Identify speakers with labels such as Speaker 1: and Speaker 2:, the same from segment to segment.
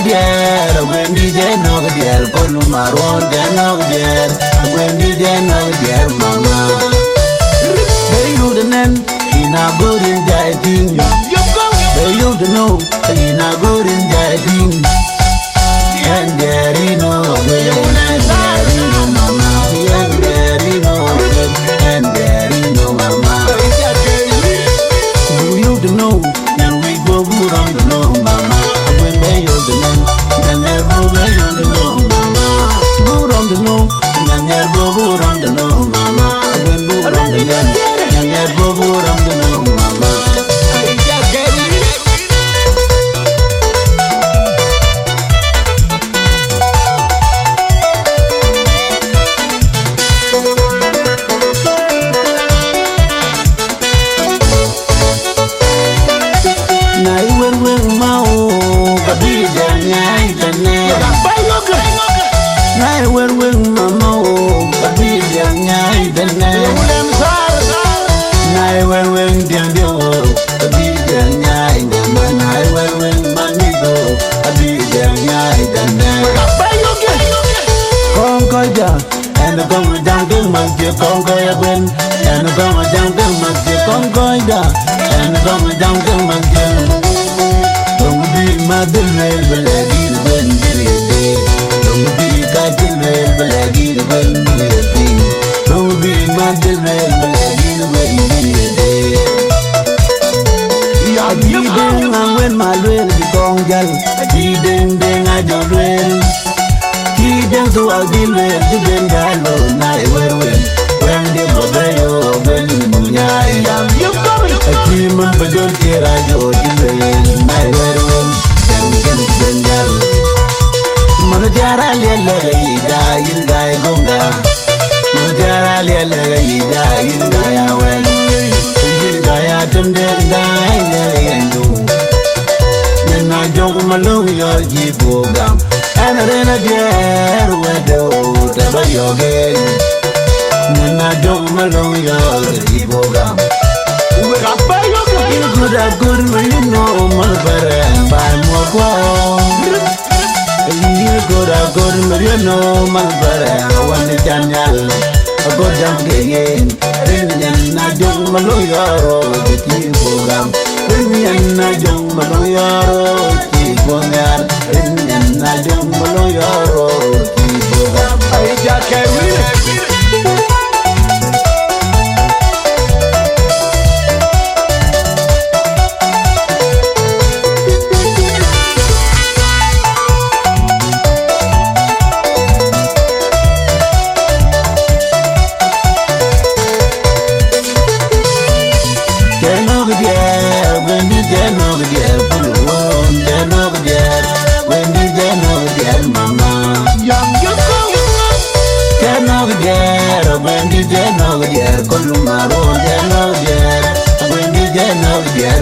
Speaker 1: dier, when DJ no dier, Kolu Maron, then no dier, when DJ no dier, Mama. Hey, you the name, in a good in dieting. Hey, you the know, in a good in dieting. And there is no way, and there is no Mama, and there is no way, and there is no Mama. Do you the know, and we go good on the know, Mama. When they use the name, and never way on the know, Mama. Good on the know, and never good on the know, Mama. When good on the name, and never good on the know, Mama. And the gong down the monkey, Congo again, and the gong down the monkey, Congo, and the gong down the monkey. Don't be mother, but I did when you don't be cutting, but I did when you don't be mother, but I did when you did. I when my will be congal, ding, I don't win. Deng so I'll deal with the Bengalo, night when they go there, when you a human, but don't care. I do it, my wedding, and Bengal. Manajara Lela, you die, Gonga. Manajara Lela, you die, when you die, I don't die, and do. Then I don't malone your Jibogam. And then I get where the way you're getting. When I don't malone your Jibogam. You could have good when you know more better and buy more gold. You could have good when you know more better and want the channel. A good jump again. Then I don't malone your Jibogam. Then I don't malone your Jibogam. And I don't know your road. I just can't read it.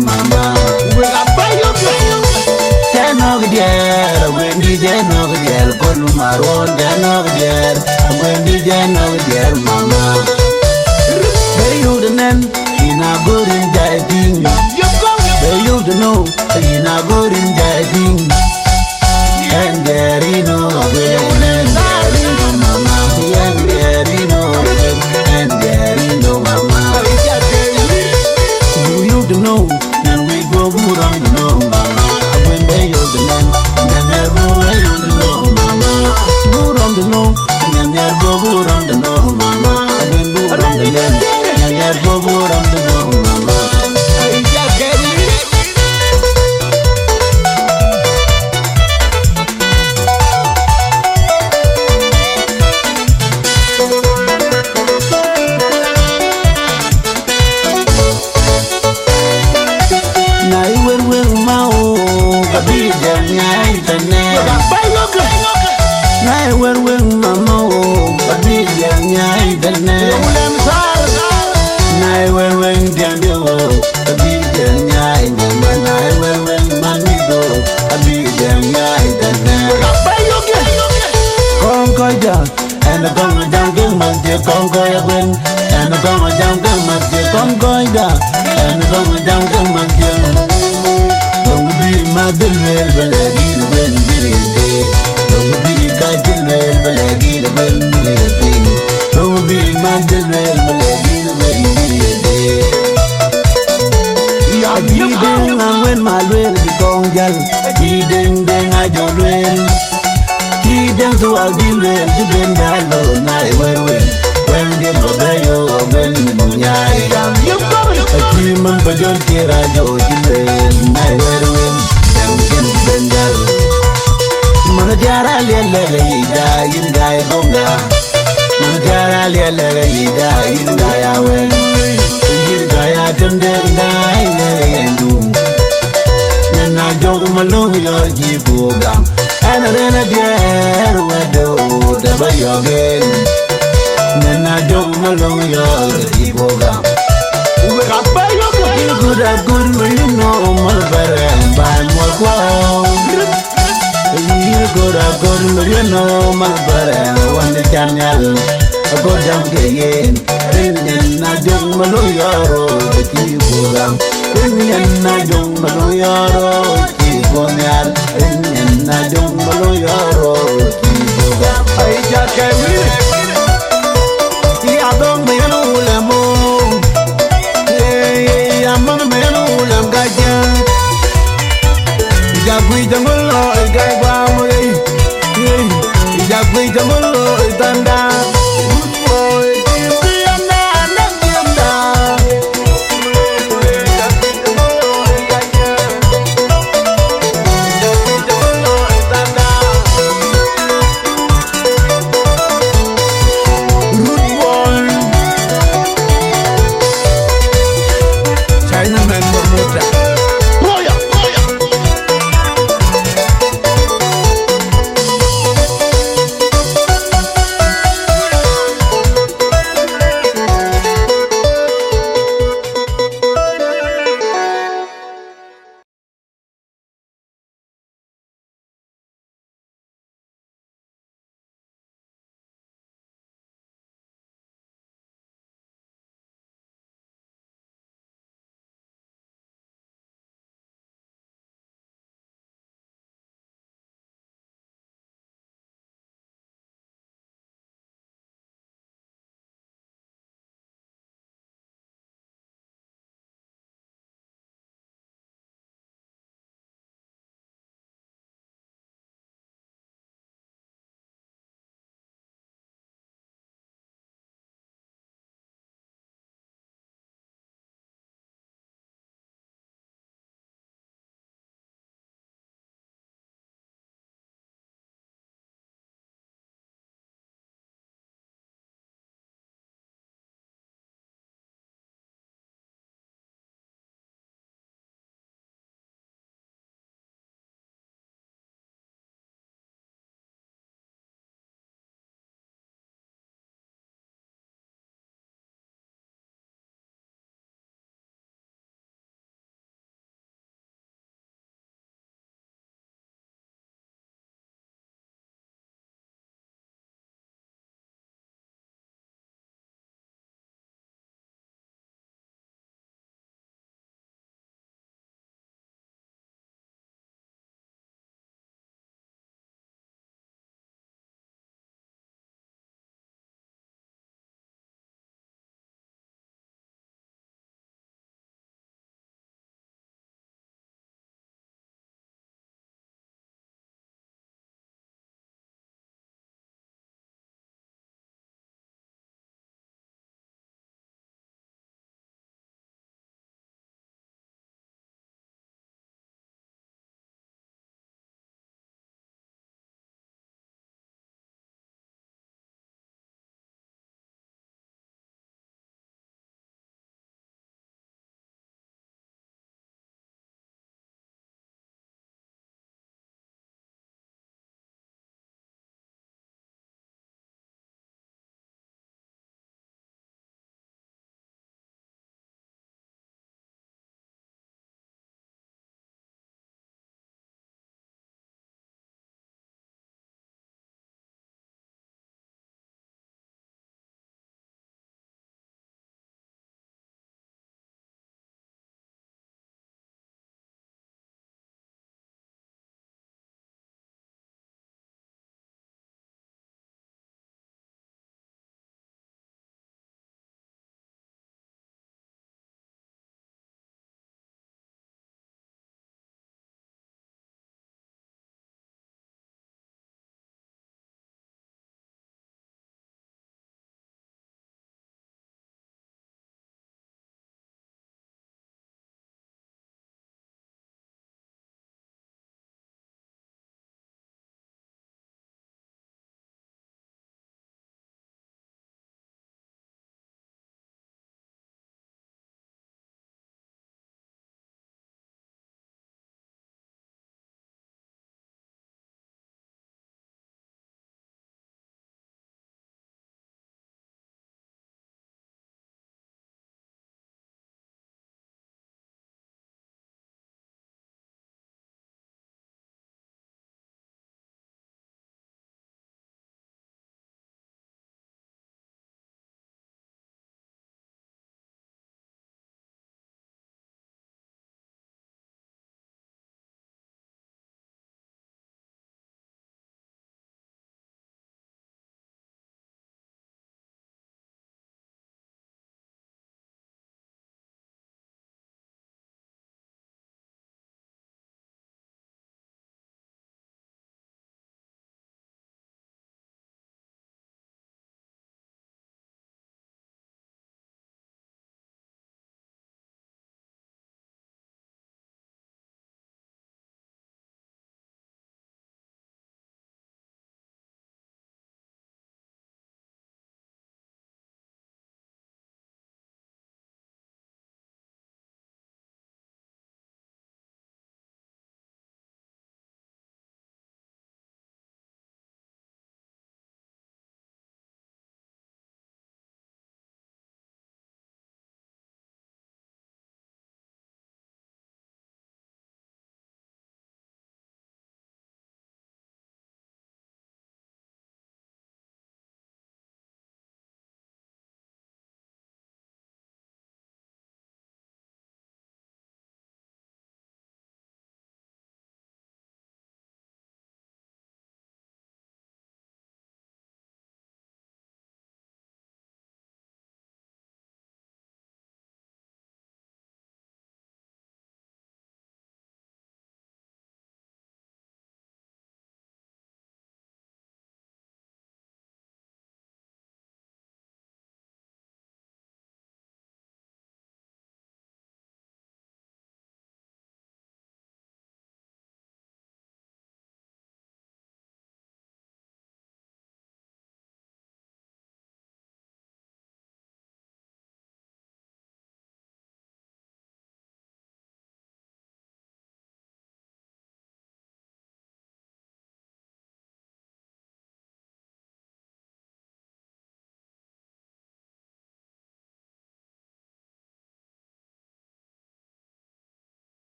Speaker 1: Mama, when DJ no get Columaro, then no get when DJ no get Mama. They you the name in a good in dieting. They you the know in a good in dieting. And there is no way, and there is no Mama, and there is no way, and there is no Mama. Do you the know? Then we go good on the know, Mama. When they use the name. No, and then go good on the no, Mama. And then go on the land, and then go good on the no, Mama. I just get it. Now you will Mao, but be there, night and I will win Mama, but be there, night and I will win Deng, but be there, night and I will win Manigo, but be there, night and Concoida, and the Congo down, must be Congo win, and the Congo down, must be Concoida, and the Congo down, must be. Don't be my bill, but I did win. gong jal Ki deng deng Ajong dwell Ki deng so al dilwell Jiben galo na werwen When the mobayo when munyai Ki man bajon kira jo dilwell na werwen Dem bengal Mana jara lele ida inda gonga Mana jara lele ida inda yawen Inda ya tende inda yendu Nana jog malung yo jibuga Ana rena dier wedo daba yogen Nana jog malung yo jibuga Uwe kappa yoga Il good mulino malbare By more quo You go no malbare One the channel A go down again Ringen na jong maluyaro Kibuga Ringen na jong maluyaro Kibonyar Ringen na jong maluyaro Kibuga Ay jakemi Ya dong meyano ulemo Ya man meyano ulem gajan Jagui jang